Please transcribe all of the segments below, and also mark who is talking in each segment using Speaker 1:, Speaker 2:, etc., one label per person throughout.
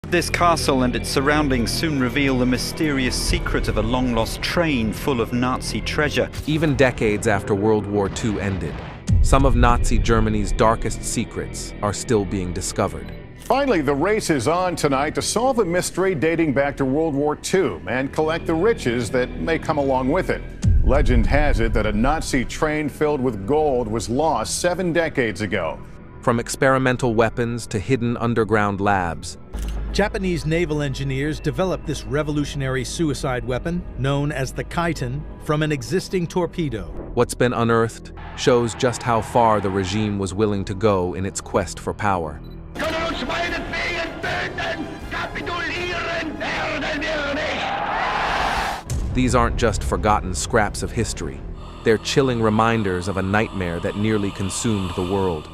Speaker 1: This castle and its surroundings soon reveal the mysterious secret of a long-lost train full of Nazi treasure.
Speaker 2: Even decades after World War II ended, some of Nazi Germany's darkest secrets are still being discovered.
Speaker 3: Finally, the race is on tonight to solve a mystery dating back to World War II and collect the riches that may come along with it. Legend has it that a Nazi train filled with gold was lost 7 decades ago.
Speaker 2: From experimental weapons to hidden underground labs,
Speaker 4: Japanese naval engineers developed this revolutionary suicide weapon, known as the Chiton, from an existing torpedo.
Speaker 2: what's been unearthed shows just how far the regime was willing to go in its quest for power. These aren't just forgotten scraps of history. They're chilling reminders of a nightmare that nearly consumed the world.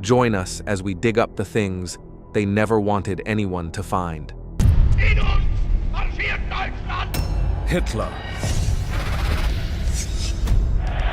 Speaker 2: Join us as we dig up the things they never wanted anyone to find.
Speaker 5: Hitler.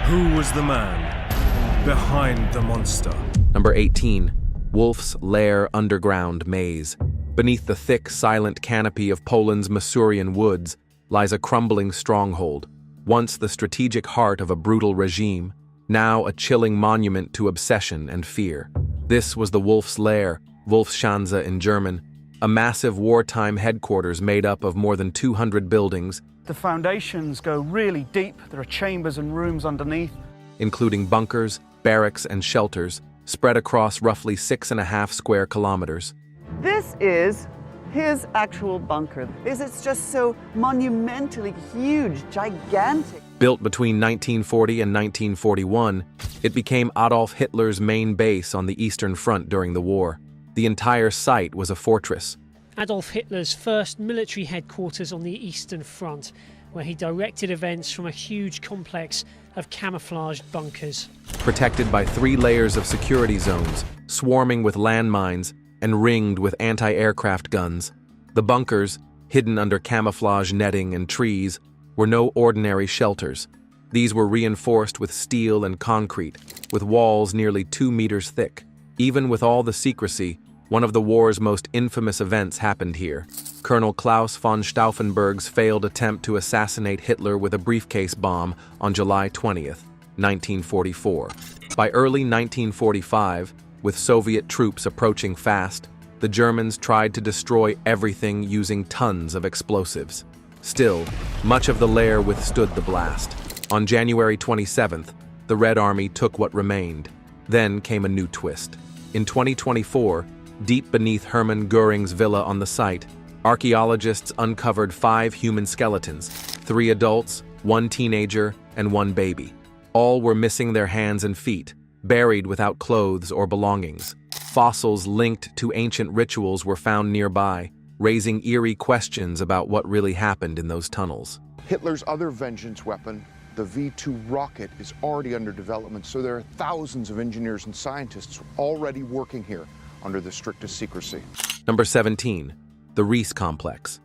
Speaker 5: Who was the man behind the monster?
Speaker 2: Number 18. Wolf's Lair Underground Maze. Beneath the thick, silent canopy of Poland's Masurian woods lies a crumbling stronghold, once the strategic heart of a brutal regime, now a chilling monument to obsession and fear. This was the Wolf's Lair, Wolfschanze in German, a massive wartime headquarters made up of more than 200 buildings.
Speaker 6: The foundations go really deep. There are chambers and rooms underneath,
Speaker 2: Including bunkers, barracks, and shelters, spread across roughly 6.5 square kilometers.
Speaker 7: This is his actual bunker. It's just so monumentally huge, gigantic.
Speaker 2: Built between 1940 and 1941, it became Adolf Hitler's main base on the Eastern Front during the war. The entire site was a fortress.
Speaker 8: Adolf Hitler's first military headquarters on the Eastern Front, where he directed events from a huge complex of camouflaged bunkers.
Speaker 2: Protected by 3 layers of security zones, swarming with landmines and ringed with anti-aircraft guns. The bunkers, hidden under camouflage netting and trees, were no ordinary shelters. These were reinforced with steel and concrete, with walls nearly 2 meters thick. Even with all the secrecy, one of the war's most infamous events happened here. Colonel Klaus von Stauffenberg's failed attempt to assassinate Hitler with a briefcase bomb on July 20th, 1944. By early 1945, with Soviet troops approaching fast, the Germans tried to destroy everything using tons of explosives. Still, much of the lair withstood the blast. On January 27th, the Red Army took what remained. Then came a new twist. In 2024, deep beneath Hermann Göring's villa on the site, archaeologists uncovered 5 human skeletons, 3 adults, 1 teenager, and 1 baby. All were missing their hands and feet, buried without clothes or belongings. Fossils linked to ancient rituals were found nearby, raising eerie questions about what really happened in those tunnels.
Speaker 9: Hitler's other vengeance weapon, the V2 rocket, is already under development, so there are thousands of engineers and scientists already working here under the strictest secrecy.
Speaker 2: Number 17. The Reese Complex.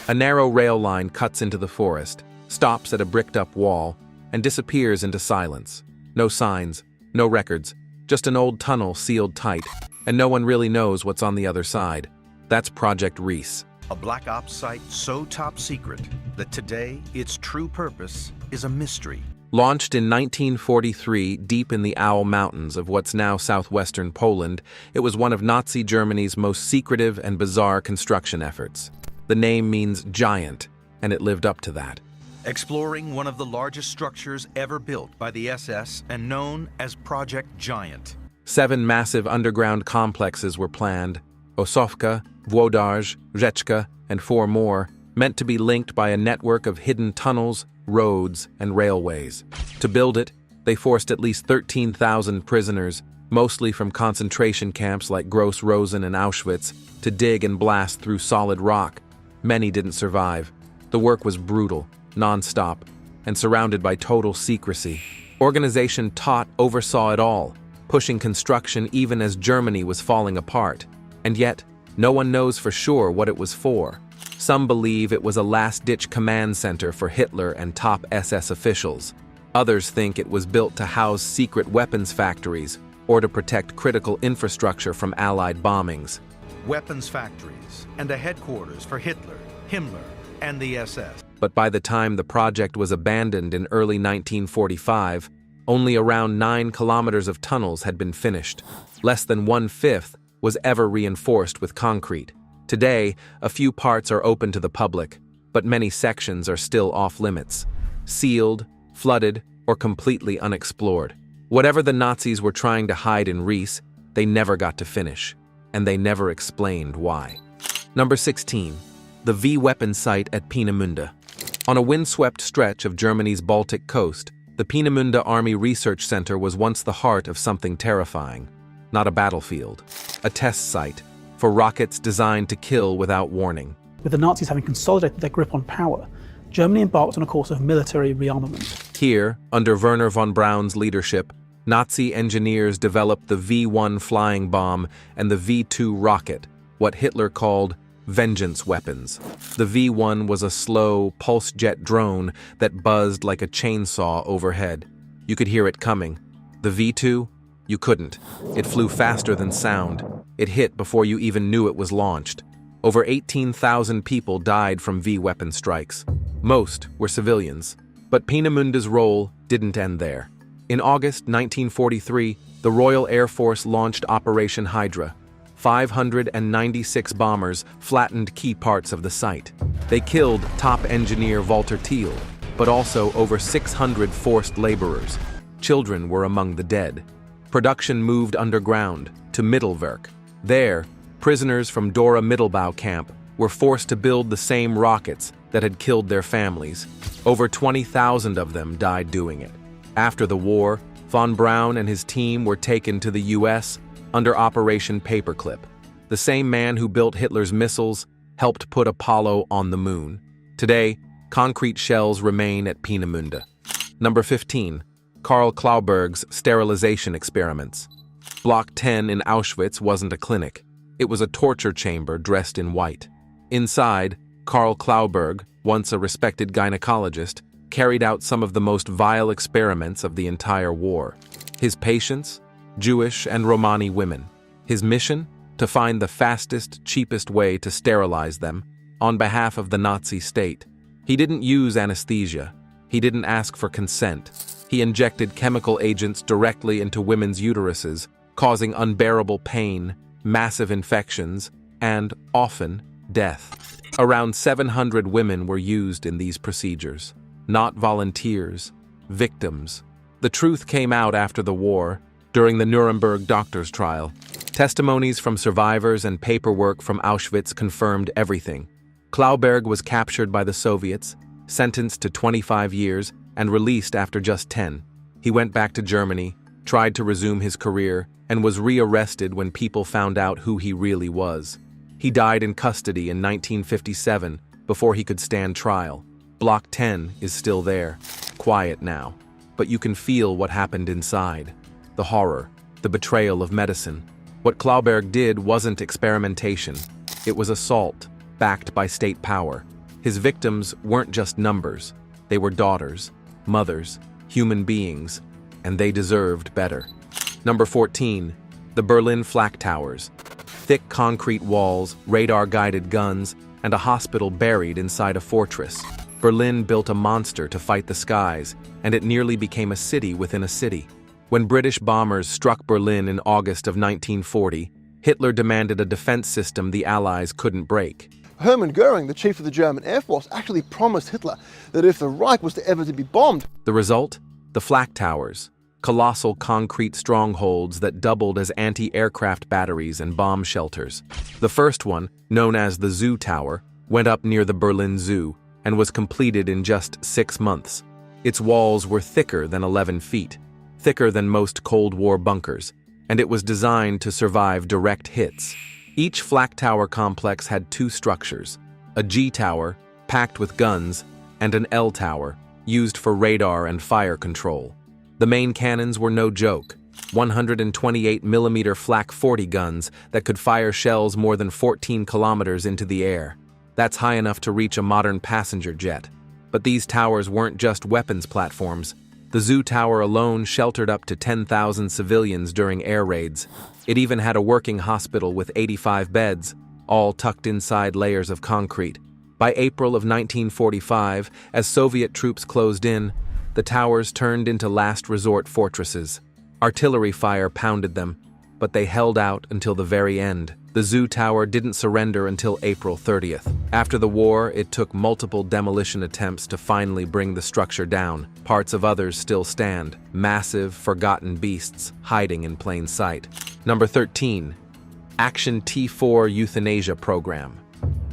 Speaker 2: A narrow rail line cuts into the forest, stops at a bricked-up wall, and disappears into silence. No signs, no records, just an old tunnel sealed tight, and no one really knows what's on the other side. That's Project Reese.
Speaker 10: A black ops site so top secret that today its true purpose is a mystery.
Speaker 2: Launched in 1943 deep in the Owl Mountains of what's now southwestern Poland, it was one of Nazi Germany's most secretive and bizarre construction efforts. The name means giant, and it lived up to that.
Speaker 10: Exploring one of the largest structures ever built by the SS and known as Project Giant.
Speaker 2: 7 massive underground complexes were planned: Osowka, Włodarz, Rzeczka, and 4 more, meant to be linked by a network of hidden tunnels, roads, and railways. To build it, they forced at least 13,000 prisoners, mostly from concentration camps like Gross Rosen and Auschwitz, to dig and blast through solid rock. Many didn't survive. The work was brutal, non-stop, and surrounded by total secrecy. Organization Todt oversaw it all, pushing construction even as Germany was falling apart. And yet, no one knows for sure what it was for. Some believe it was a last-ditch command center for Hitler and top SS officials. Others think it was built to house secret weapons factories or to protect critical infrastructure from Allied bombings.
Speaker 10: weapons factories, and a headquarters for Hitler, Himmler, and the SS.
Speaker 2: But by the time the project was abandoned in early 1945, only around 9 kilometers of tunnels had been finished. Less than 1/5 was ever reinforced with concrete. Today, a few parts are open to the public, but many sections are still off-limits, sealed, flooded, or completely unexplored. Whatever the Nazis were trying to hide in Riese, they never got to finish, and they never explained why. Number 16. The V-weapon site at Peenemünde. On a windswept stretch of Germany's Baltic coast, the Peenemünde Army Research Center was once the heart of something terrifying. Not a battlefield, a test site for rockets designed to kill without warning.
Speaker 11: With the Nazis having consolidated their grip on power, Germany embarked on a course of military rearmament.
Speaker 2: Here, under Werner von Braun's leadership, Nazi engineers developed the V-1 flying bomb and the V-2 rocket, what Hitler called vengeance weapons. The V-1 was a slow, pulse-jet drone that buzzed like a chainsaw overhead. You could hear it coming. The V-2? You couldn't. It flew faster than sound. It hit before you even knew it was launched. Over 18,000 people died from V-weapon strikes. Most were civilians. But Peenemünde's role didn't end there. In August 1943, the Royal Air Force launched Operation Hydra. 596 bombers flattened key parts of the site. They killed top engineer Walter Thiel, but also over 600 forced laborers. Children were among the dead. Production moved underground to Mittelwerk. There, prisoners from Dora Mittelbau camp were forced to build the same rockets that had killed their families. Over 20,000 of them died doing it. After the war, von Braun and his team were taken to the U.S. under Operation Paperclip. The same man who built Hitler's missiles helped put Apollo on the moon. Today, concrete shells remain at Peenemünde. Number 15. Karl Klauberg's sterilization experiments. Block 10 in Auschwitz wasn't a clinic. It was a torture chamber dressed in white. Inside, Karl Klauberg, once a respected gynecologist, carried out some of the most vile experiments of the entire war. His patients? Jewish and Romani women. His mission? To find the fastest, cheapest way to sterilize them on behalf of the Nazi state. He didn't use anesthesia. He didn't ask for consent. He injected chemical agents directly into women's uteruses, causing unbearable pain, massive infections, and, often, death. Around 700 women were used in these procedures. Not volunteers, victims. The truth came out after the war, during the Nuremberg doctors' trial. Testimonies from survivors and paperwork from Auschwitz confirmed everything. Klauberg was captured by the Soviets, sentenced to 25 years, and released after just 10. He went back to Germany, tried to resume his career, and was rearrested when people found out who he really was. He died in custody in 1957 before he could stand trial. Block 10 is still there, quiet now, but you can feel what happened inside. The horror, the betrayal of medicine. What Klauberg did wasn't experimentation. It was assault, backed by state power. His victims weren't just numbers. They were daughters, mothers, human beings, and they deserved better. Number 14. The Berlin Flak Towers. Thick concrete walls, radar-guided guns, and a hospital buried inside a fortress. Berlin built a monster to fight the skies, and it nearly became a city within a city. When British bombers struck Berlin in August of 1940, Hitler demanded a defense system the Allies couldn't break.
Speaker 12: Hermann Goering, the chief of the German Air Force, actually promised Hitler that if the Reich was ever to be bombed...
Speaker 2: The result? The Flak Towers. Colossal concrete strongholds that doubled as anti-aircraft batteries and bomb shelters. The first one, known as the Zoo Tower, went up near the Berlin Zoo and was completed in just 6 months. Its walls were thicker than 11 feet, thicker than most Cold War bunkers, and it was designed to survive direct hits. Each Flak Tower complex had 2 structures, a G Tower, packed with guns, and an L Tower, used for radar and fire control. The main cannons were no joke, 128mm Flak 40 guns that could fire shells more than 14 kilometers into the air. That's high enough to reach a modern passenger jet. But these towers weren't just weapons platforms, The zoo tower alone sheltered up to 10,000 civilians during air raids. It even had a working hospital with 85 beds, all tucked inside layers of concrete. By April of 1945, as Soviet troops closed in, the towers turned into last resort fortresses. Artillery fire pounded them, but they held out until the very end. The zoo tower didn't surrender until April 30th. After the war, it took multiple demolition attempts to finally bring the structure down. Parts of others still stand, massive, forgotten beasts hiding in plain sight. Number 13. Action T4 Euthanasia Program.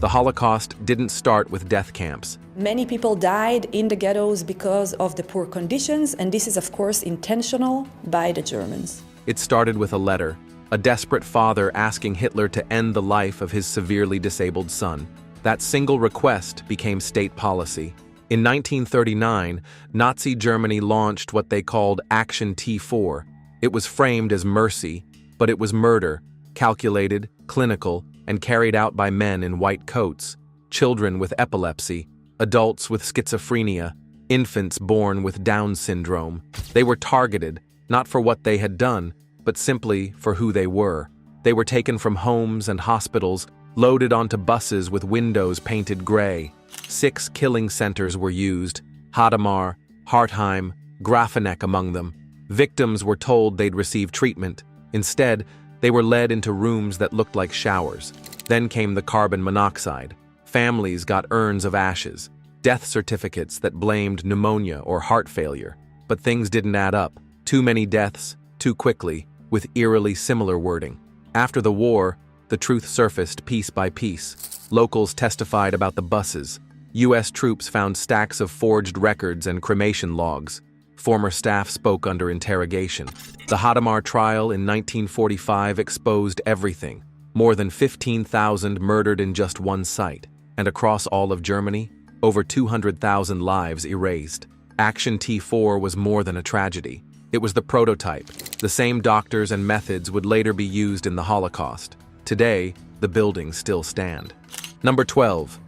Speaker 2: The Holocaust didn't start with death camps.
Speaker 13: Many people died in the ghettos because of the poor conditions, and this is of course intentional by the Germans.
Speaker 2: It started with a letter, a desperate father asking Hitler to end the life of his severely disabled son. That single request became state policy. In 1939, Nazi Germany launched what they called Action T4. It was framed as mercy, but it was murder, calculated, clinical, and carried out by men in white coats, children with epilepsy, adults with schizophrenia, infants born with Down syndrome. They were targeted, not for what they had done, but simply for who they were. They were taken from homes and hospitals, loaded onto buses with windows painted gray. 6 killing centers were used, Hadamar, Hartheim, Grafeneck among them. Victims were told they'd receive treatment. Instead, they were led into rooms that looked like showers. Then came the carbon monoxide. Families got urns of ashes, death certificates that blamed pneumonia or heart failure. But things didn't add up. Too many deaths, too quickly, with eerily similar wording. After the war, the truth surfaced piece by piece. Locals testified about the buses. U.S. troops found stacks of forged records and cremation logs. Former staff spoke under interrogation. The Hadamar trial in 1945 exposed everything. More than 15,000 murdered in just one site. And across all of Germany, over 200,000 lives erased. Action T4 was more than a tragedy. It was the prototype. The same doctors and methods would later be used in the Holocaust. Today, the buildings still stand. Number 12.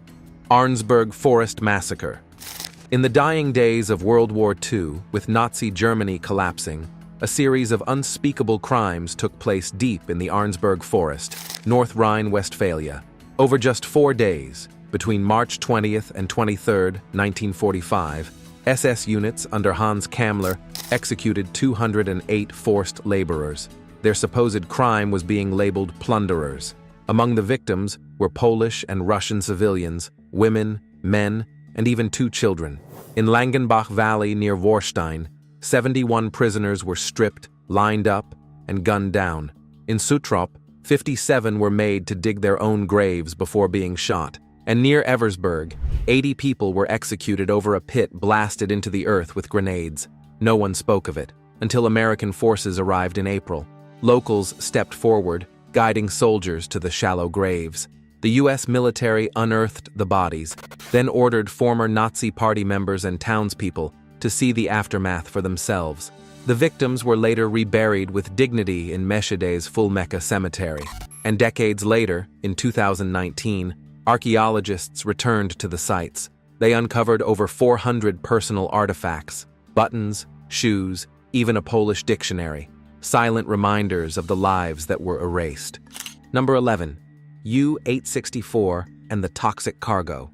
Speaker 2: Arnsberg Forest Massacre. In the dying days of World War II, with Nazi Germany collapsing, a series of unspeakable crimes took place deep in the Arnsberg Forest, North Rhine-Westphalia. Over just 4 days, between March 20th and 23rd, 1945, SS units under Hans Kammler executed 208 forced laborers. Their supposed crime was being labeled plunderers. Among the victims were Polish and Russian civilians, women, men, and even 2 children. In Langenbach Valley near Warstein, 71 prisoners were stripped, lined up, and gunned down. In Suttrop, 57 were made to dig their own graves before being shot. And near Eversberg, 80 people were executed over a pit blasted into the earth with grenades. No one spoke of it, until American forces arrived in April. Locals stepped forward, guiding soldiers to the shallow graves. The U.S. military unearthed the bodies, then ordered former Nazi party members and townspeople to see the aftermath for themselves. The victims were later reburied with dignity in Meshede's Fulmecca Cemetery. And decades later, in 2019, archaeologists returned to the sites. They uncovered over 400 personal artifacts, buttons, shoes, even a Polish dictionary, silent reminders of the lives that were erased. Number 11. U-864 and the toxic cargo.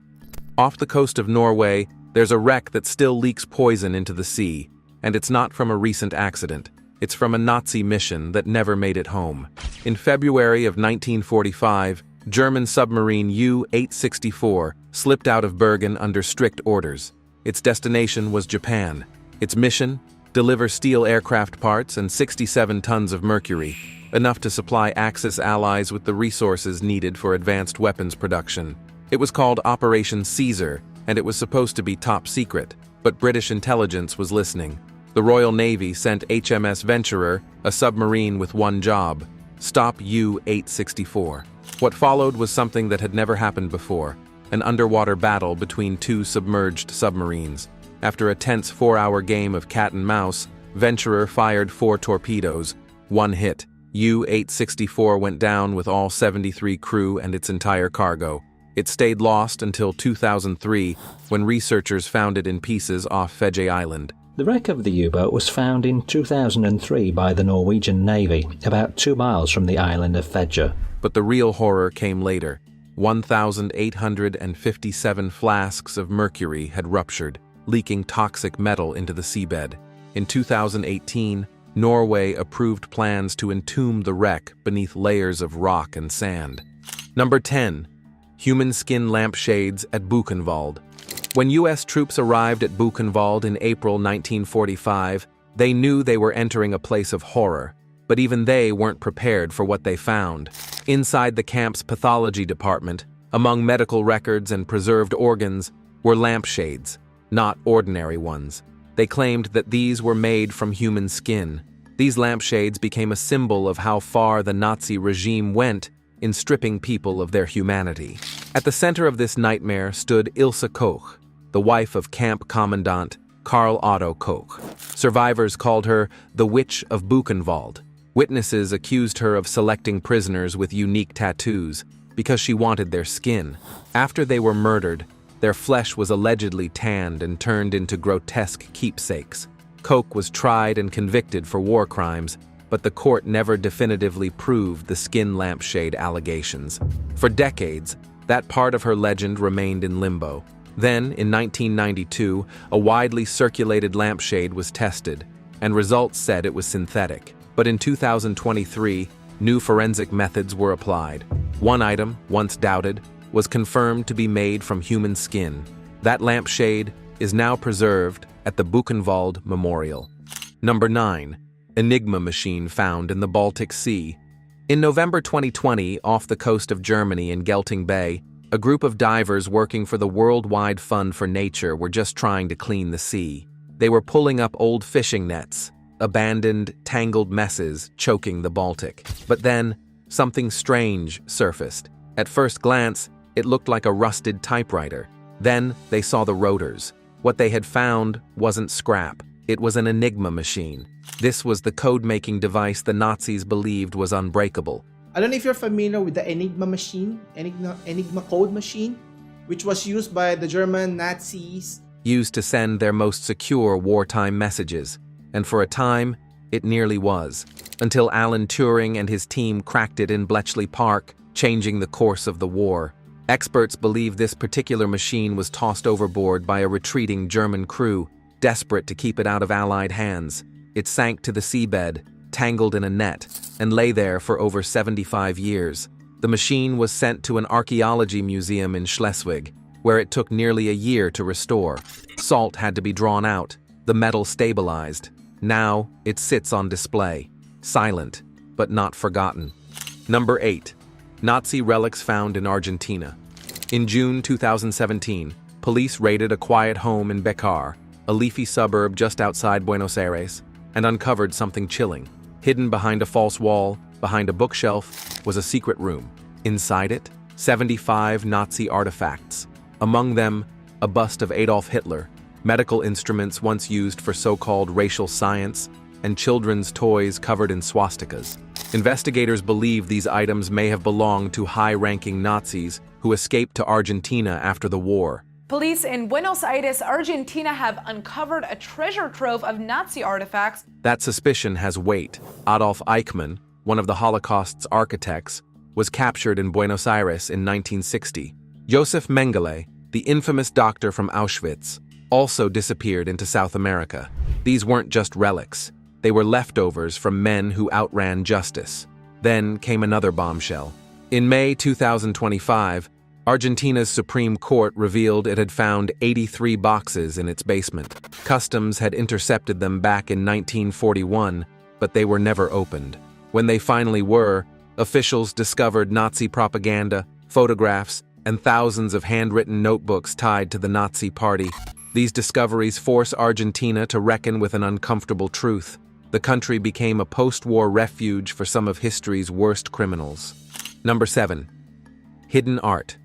Speaker 2: Off the coast of Norway, there's a wreck that still leaks poison into the sea, and it's not from a recent accident. It's from a Nazi mission that never made it home. In February of 1945, German submarine U-864 slipped out of Bergen under strict orders. Its destination was Japan. Its mission? Deliver steel aircraft parts and 67 tons of mercury, enough to supply Axis allies with the resources needed for advanced weapons production. It was called Operation Caesar, and it was supposed to be top secret, but British intelligence was listening. The Royal Navy sent HMS Venturer, a submarine with one job: stop U-864. What followed was something that had never happened before, an underwater battle between 2 submerged submarines. After a tense 4-hour game of cat and mouse, Venturer fired 4 torpedoes. One hit. U-864 went down with all 73 crew and its entire cargo. It stayed lost until 2003, when researchers found it in pieces off Fedje Island.
Speaker 14: The wreck of the U-boat was found in 2003 by the Norwegian Navy, about 2 miles from the island of Fedje.
Speaker 2: But the real horror came later. 1,857 flasks of mercury had ruptured, leaking toxic metal into the seabed. In 2018, Norway approved plans to entomb the wreck beneath layers of rock and sand. Number 10. Human skin lampshades at Buchenwald. When U.S. troops arrived at Buchenwald in April 1945, they knew they were entering a place of horror, but even they weren't prepared for what they found. Inside the camp's pathology department, among medical records and preserved organs, were lampshades, not ordinary ones. They claimed that these were made from human skin. These lampshades became a symbol of how far the Nazi regime went in stripping people of their humanity. At the center of this nightmare stood Ilse Koch, the wife of Camp Commandant Karl Otto Koch. Survivors called her the Witch of Buchenwald. Witnesses accused her of selecting prisoners with unique tattoos because she wanted their skin. After they were murdered, their flesh was allegedly tanned and turned into grotesque keepsakes. Koch was tried and convicted for war crimes, but the court never definitively proved the skin lampshade allegations. For decades, that part of her legend remained in limbo. Then, in 1992, a widely circulated lampshade was tested, and results said it was synthetic. But in 2023, new forensic methods were applied. One item, once doubted, was confirmed to be made from human skin. That lampshade is now preserved at the Buchenwald Memorial. Number 9. Enigma machine found in the Baltic Sea. In November 2020, off the coast of Germany in Gelting Bay, a group of divers working for the Worldwide Fund for Nature were just trying to clean the sea. They were pulling up old fishing nets, abandoned, tangled messes choking the Baltic. But then, something strange surfaced. At first glance, it looked like a rusted typewriter. Then, they saw the rotors. What they had found wasn't scrap. It was an Enigma machine. This was the code-making device the Nazis believed was unbreakable.
Speaker 15: I don't know if you're familiar with the Enigma machine, Enigma code machine, which was used by the German Nazis.
Speaker 2: Used to send their most secure wartime messages. And for a time, it nearly was. Until Alan Turing and his team cracked it in Bletchley Park, changing the course of the war. Experts believe this particular machine was tossed overboard by a retreating German crew, desperate to keep it out of Allied hands. It sank to the seabed, tangled in a net, and lay there for over 75 years. The machine was sent to an archaeology museum in Schleswig, where it took nearly a year to restore. Salt had to be drawn out, the metal stabilized. Now, it sits on display, silent, but not forgotten. Number 8. Nazi relics found in Argentina. In June 2017, police raided a quiet home in Becar, a leafy suburb just outside Buenos Aires, and uncovered something chilling. Hidden behind a false wall, behind a bookshelf, was a secret room. Inside it, 75 Nazi artifacts. Among them, a bust of Adolf Hitler, medical instruments once used for so-called racial science, and children's toys covered in swastikas. Investigators believe these items may have belonged to high-ranking Nazis who escaped to Argentina after the war.
Speaker 16: Police in Buenos Aires, Argentina have uncovered a treasure trove of Nazi artifacts.
Speaker 2: That suspicion has weight. Adolf Eichmann, one of the Holocaust's architects, was captured in Buenos Aires in 1960. Josef Mengele, the infamous doctor from Auschwitz, also disappeared into South America. These weren't just relics. They were leftovers from men who outran justice. Then came another bombshell. In May 2025, Argentina's Supreme Court revealed it had found 83 boxes in its basement. Customs had intercepted them back in 1941, but they were never opened. When they finally were, officials discovered Nazi propaganda, photographs, and thousands of handwritten notebooks tied to the Nazi Party. These discoveries force Argentina to reckon with an uncomfortable truth. The country became a post-war refuge for some of history's worst criminals. Number 7. Hidden art.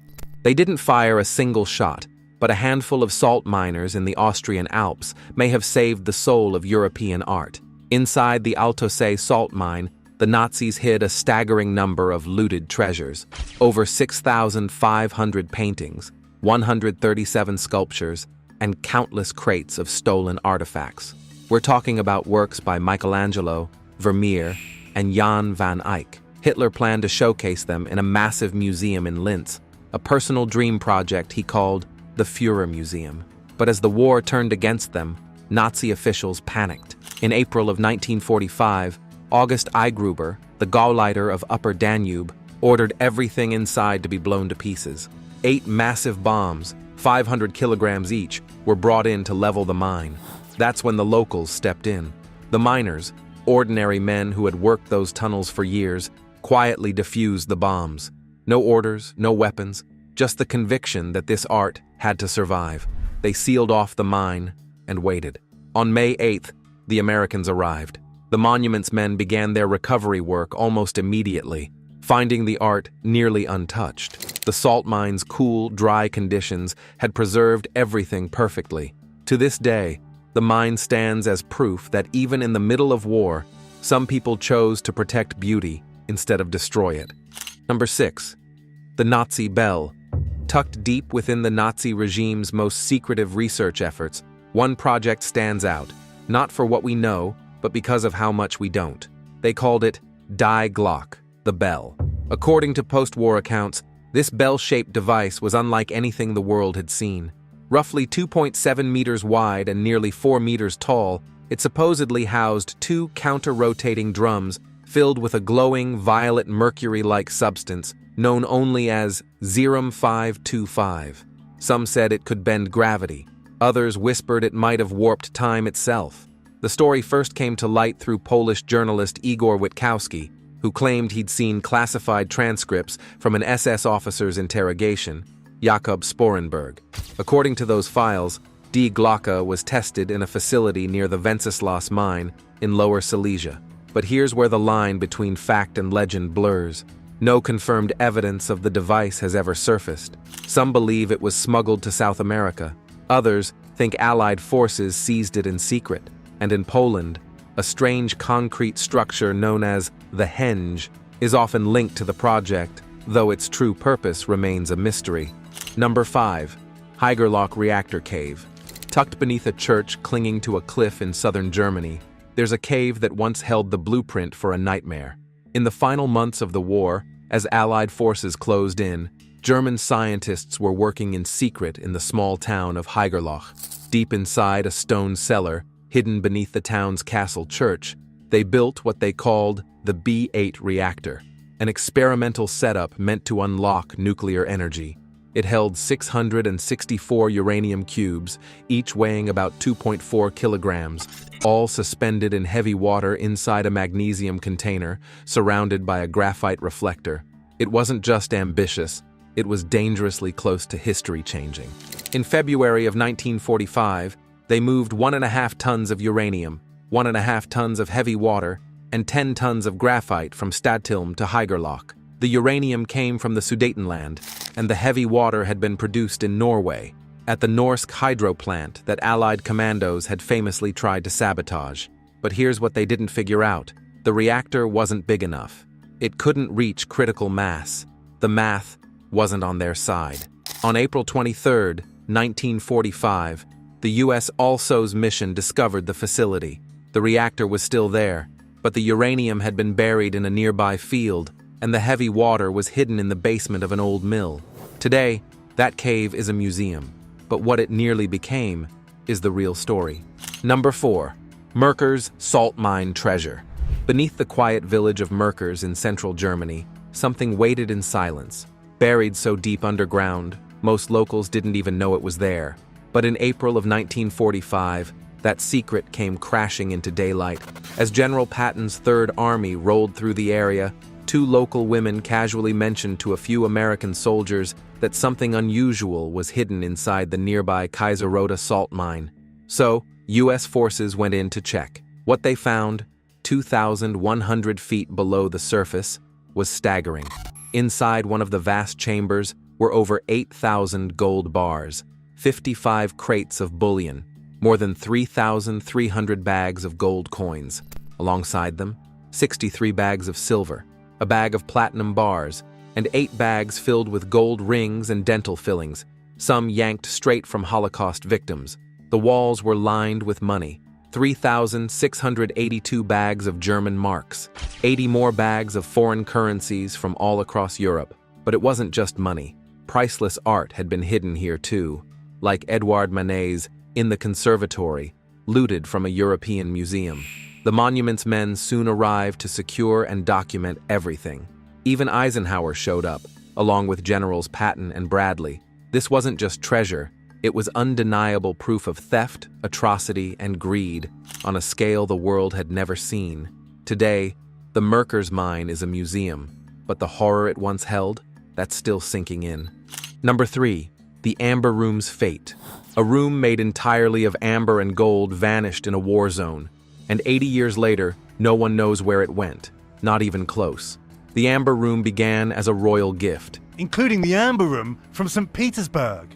Speaker 2: They didn't fire a single shot, but a handful of salt miners in the Austrian Alps may have saved the soul of European art. Inside the Alto Se salt mine, the Nazis hid a staggering number of looted treasures. Over 6,500 paintings, 137 sculptures, and countless crates of stolen artifacts. We're talking about works by Michelangelo, Vermeer, and Jan van Eyck. Hitler planned to showcase them in a massive museum in Linz, a personal dream project he called the Führer Museum. But as the war turned against them, Nazi officials panicked. In April of 1945, August Eigruber, the Gauleiter of Upper Danube, ordered everything inside to be blown to pieces. 8 massive bombs, 500 kilograms each, were brought in to level the mine. That's when the locals stepped in. The miners, ordinary men who had worked those tunnels for years, quietly defused the bombs. No orders, no weapons, just the conviction that this art had to survive. They sealed off the mine and waited. On May 8th, the Americans arrived. The monuments men began their recovery work almost immediately, finding the art nearly untouched. The salt mine's cool, dry conditions had preserved everything perfectly. To this day, the mine stands as proof that even in the middle of war, some people chose to protect beauty instead of destroy it. Number 6. The Nazi Bell. Tucked deep within the Nazi regime's most secretive research efforts, one project stands out, not for what we know, but because of how much we don't. They called it Die Glock, the bell. According to post-war accounts, this bell-shaped device was unlike anything the world had seen. Roughly 2.7 meters wide and nearly 4 meters tall, it supposedly housed 2 counter-rotating drums filled with a glowing violet mercury-like substance known only as Zerum 525. Some said it could bend gravity. Others whispered it might have warped time itself. The story first came to light through Polish journalist Igor Witkowski, who claimed he'd seen classified transcripts from an SS officer's interrogation, Jakob Sporenberg. According to those files, Die Glocke was tested in a facility near the Wenceslas mine in Lower Silesia. But here's where the line between fact and legend blurs. No confirmed evidence of the device has ever surfaced. Some believe it was smuggled to South America. Others think Allied forces seized it in secret. And in Poland, a strange concrete structure known as the Henge is often linked to the project, though its true purpose remains a mystery. Number 5. Haigerloch Reactor Cave. Tucked beneath a church clinging to a cliff in southern Germany, there's a cave that once held the blueprint for a nightmare. In the final months of the war, as Allied forces closed in, German scientists were working in secret in the small town of Haigerloch. Deep inside a stone cellar, hidden beneath the town's castle church, they built what they called the B8 reactor, an experimental setup meant to unlock nuclear energy. It held 664 uranium cubes, each weighing about 2.4 kilograms, all suspended in heavy water inside a magnesium container, surrounded by a graphite reflector. It wasn't just ambitious, it was dangerously close to history-changing. In February of 1945, they moved 1.5 tons of uranium, 1.5 tons of heavy water, and 10 tons of graphite from Stadtilm to Haigerloch. The uranium came from the Sudetenland, and the heavy water had been produced in Norway, at the Norsk hydro plant that Allied commandos had famously tried to sabotage. But here's what they didn't figure out. The reactor wasn't big enough. It couldn't reach critical mass. The math wasn't on their side. On April 23, 1945, the U.S. ALSO's mission discovered the facility. The reactor was still there, but the uranium had been buried in a nearby field, and the heavy water was hidden in the basement of an old mill. Today, that cave is a museum, but what it nearly became is the real story. Number 4. Merker's salt mine treasure. Beneath the quiet village of Merkers in central Germany, something waited in silence. Buried so deep underground, most locals didn't even know it was there. But in April of 1945, that secret came crashing into daylight. As General Patton's Third Army rolled through the area, 2 local women casually mentioned to a few American soldiers that something unusual was hidden inside the nearby Kaiserroda salt mine. So, U.S. forces went in to check. What they found, 2,100 feet below the surface, was staggering. Inside one of the vast chambers were over 8,000 gold bars, 55 crates of bullion, more than 3,300 bags of gold coins. Alongside them, 63 bags of silver, a bag of platinum bars, and 8 bags filled with gold rings and dental fillings, some yanked straight from Holocaust victims. The walls were lined with money, 3,682 bags of German marks, 80 more bags of foreign currencies from all across Europe. But it wasn't just money. Priceless art had been hidden here too, like Edouard Manet's In the Conservatory, looted from a European museum. The monument's men soon arrived to secure and document everything. Even Eisenhower showed up, along with Generals Patton and Bradley. This wasn't just treasure, it was undeniable proof of theft, atrocity, and greed on a scale the world had never seen. Today, the Merkers mine is a museum, but the horror it once held, that's still sinking in. Number 3. The Amber Room's fate. A room made entirely of amber and gold vanished in a war zone, and 80 years later, no one knows where it went, not even close. The Amber Room began as a royal gift,
Speaker 17: including the Amber Room from St. Petersburg.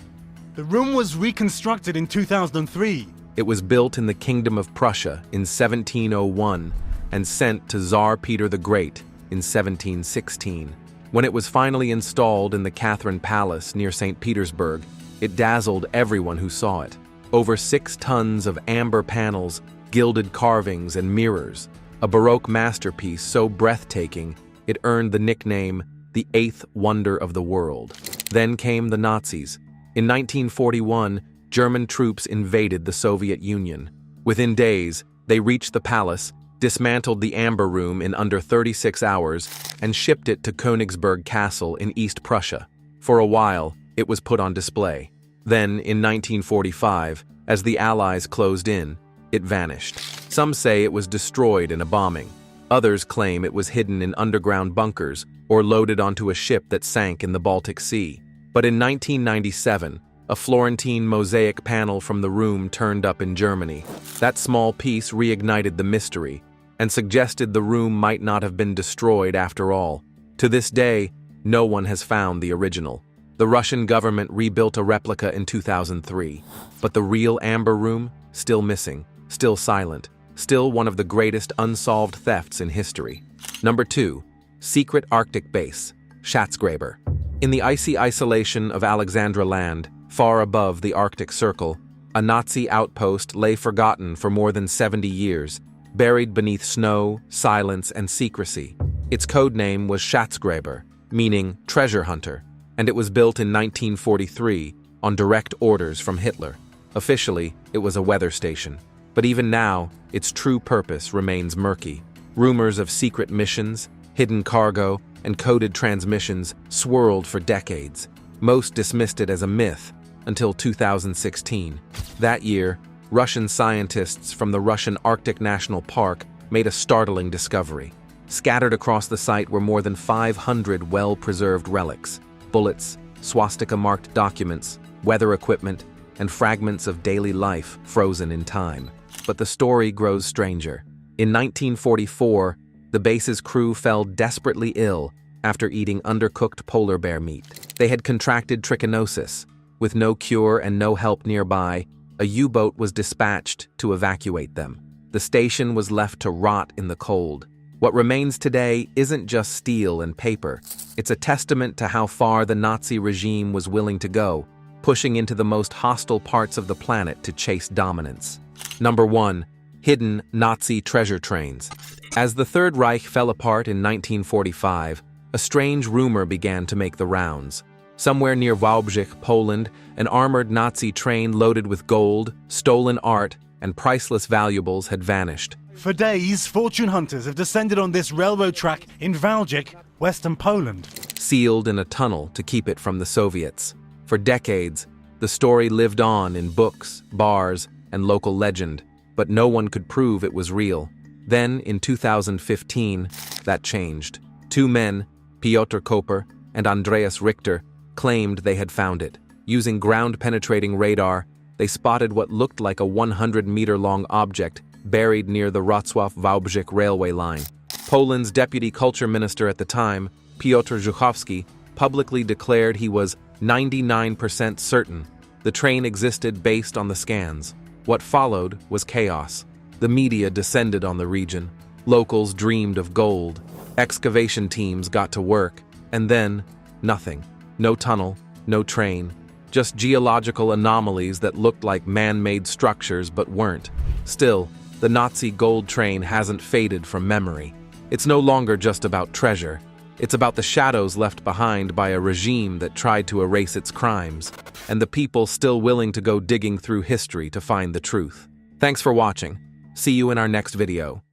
Speaker 17: The room was reconstructed in 2003.
Speaker 2: It was built in the Kingdom of Prussia in 1701 and sent to Tsar Peter the Great in 1716. When it was finally installed in the Catherine Palace near St. Petersburg, it dazzled everyone who saw it. Over 6 tons of amber panels, gilded carvings, and mirrors. A Baroque masterpiece so breathtaking, it earned the nickname the 8th Wonder of the World. Then came the Nazis. In 1941, German troops invaded the Soviet Union. Within days, they reached the palace, dismantled the Amber Room in under 36 hours, and shipped it to Königsberg Castle in East Prussia. For a while, it was put on display. Then, in 1945, as the Allies closed in, it vanished. Some say it was destroyed in a bombing. Others claim it was hidden in underground bunkers or loaded onto a ship that sank in the Baltic Sea. But in 1997, a Florentine mosaic panel from the room turned up in Germany. That small piece reignited the mystery and suggested the room might not have been destroyed after all. To this day, no one has found the original. The Russian government rebuilt a replica in 2003, but the real Amber Room, still missing, still silent, still one of the greatest unsolved thefts in history. Number 2. Secret Arctic Base, Schatzgräber. In the icy isolation of Alexandra Land, far above the Arctic Circle, a Nazi outpost lay forgotten for more than 70 years, buried beneath snow, silence, and secrecy. Its code name was Schatzgräber, meaning treasure hunter, and it was built in 1943 on direct orders from Hitler. Officially, it was a weather station. But even now, its true purpose remains murky. Rumors of secret missions, hidden cargo, and coded transmissions swirled for decades. Most dismissed it as a myth until 2016. That year, Russian scientists from the Russian Arctic National Park made a startling discovery. Scattered across the site were more than 500 well-preserved relics, bullets, swastika-marked documents, weather equipment, and fragments of daily life frozen in time. But the story grows stranger. In 1944, the base's crew fell desperately ill after eating undercooked polar bear meat. They had contracted trichinosis. With no cure and no help nearby, a U-boat was dispatched to evacuate them. The station was left to rot in the cold. What remains today isn't just steel and paper. It's a testament to how far the Nazi regime was willing to go, pushing into the most hostile parts of the planet to chase dominance. Number 1. Hidden Nazi treasure trains. As the Third Reich fell apart in 1945, a strange rumor began to make the rounds. Somewhere near Wałbrzych, Poland, an armored Nazi train loaded with gold, stolen art, and priceless valuables had vanished.
Speaker 17: For days, fortune hunters have descended on this railroad track in Wałbrzych, western Poland.
Speaker 2: Sealed in a tunnel to keep it from the Soviets. For decades, the story lived on in books, bars, and local legend, but no one could prove it was real. Then, in 2015, that changed. 2 men, Piotr Koper and Andreas Richter, claimed they had found it. Using ground-penetrating radar, they spotted what looked like a 100-meter-long object buried near the Wrocław-Wałbrzych railway line. Poland's deputy culture minister at the time, Piotr Żuchowski, publicly declared he was 99% certain the train existed based on the scans. What followed was chaos. The media descended on the region. Locals dreamed of gold. Excavation teams got to work. And then, nothing. No tunnel, no train. Just geological anomalies that looked like man-made structures but weren't. Still, the Nazi gold train hasn't faded from memory. It's no longer just about treasure. It's about the shadows left behind by a regime that tried to erase its crimes, and the people still willing to go digging through history to find the truth. Thanks for watching. See you in our next video.